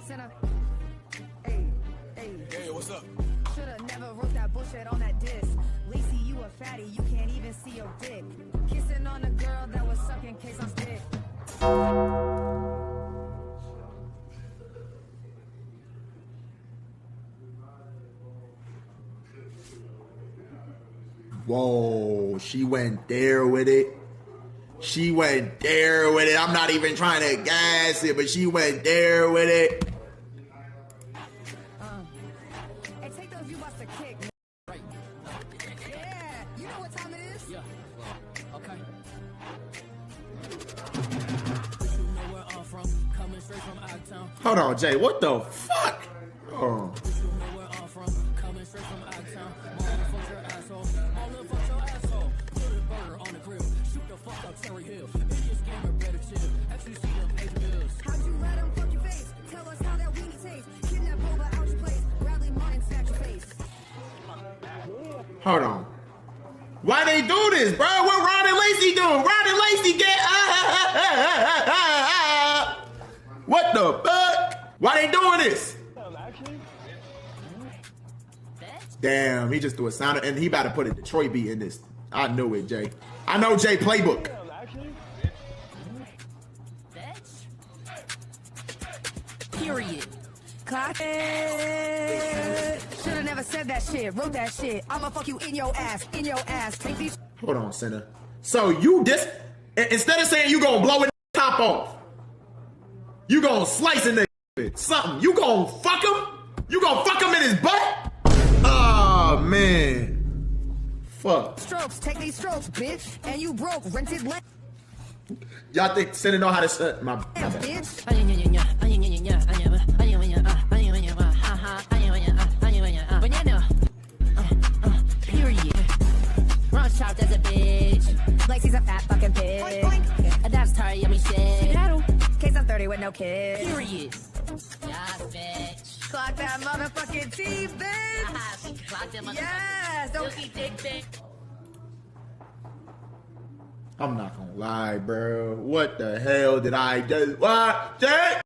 Center. Hey, hey. Hey, what's up? Shoulda never wrote that bullshit on that disc. Lacey, you a fatty, you can't even see your dick. Kissing on a girl that was sucking case on stick. Whoa, she went there with it. She went there with it. I'm not even trying to gas it, but she went there with it. Hey, take those you bust a kick. Right. Yeah, you know what time it is? Yeah. Okay. You know where I'm from. Coming straight from Oaktown. Hold on, Jay. What the fuck? Oh. You know where I'm from. Coming straight from Oaktown. Motherfuck your asshole. Motherfuck your asshole. Put a burger on the grill. Shoot the fuck up Terry Hill. Idiots gamer better chill. Actually see them pay the bills. How'd you let him fuck your face? Tell us how that weenie tastes. Kidnap over out your place. Bradley Martin snatch your face. Hold on. Why they do this, bro? What Ron and Lacey doing? Ron and Lacey get What the fuck? Why they doing this? Damn, he just threw a sound and he about to put a Detroit beat in this. I knew it, Jay. I know Jay playbook. Period. Clock it. Shoulda never said that shit. Wrote that shit. I'ma fuck you in your ass. In your ass. Take these. Hold on, Center. So you instead of saying you gonna blow a top off, you gonna slice a nigga something. You gonna fuck him? You gonna fuck him in his butt? Oh man. Fuck. Strokes. Take these strokes, bitch. And you broke. Rented land, Y'all think Center know how to my bad. bitch. Period. Run sharp as a bitch. Lacey's a fat fucking bitch. Boink, boink. And that's tired yummy shit. Case I'm 30 with no kids. Period. Yes, bitch. Clock that motherfucking T, bitch. Clock them Yes. Don't Silky dick bitch. I'm not gonna lie, bro. What the hell did I just what? Jay?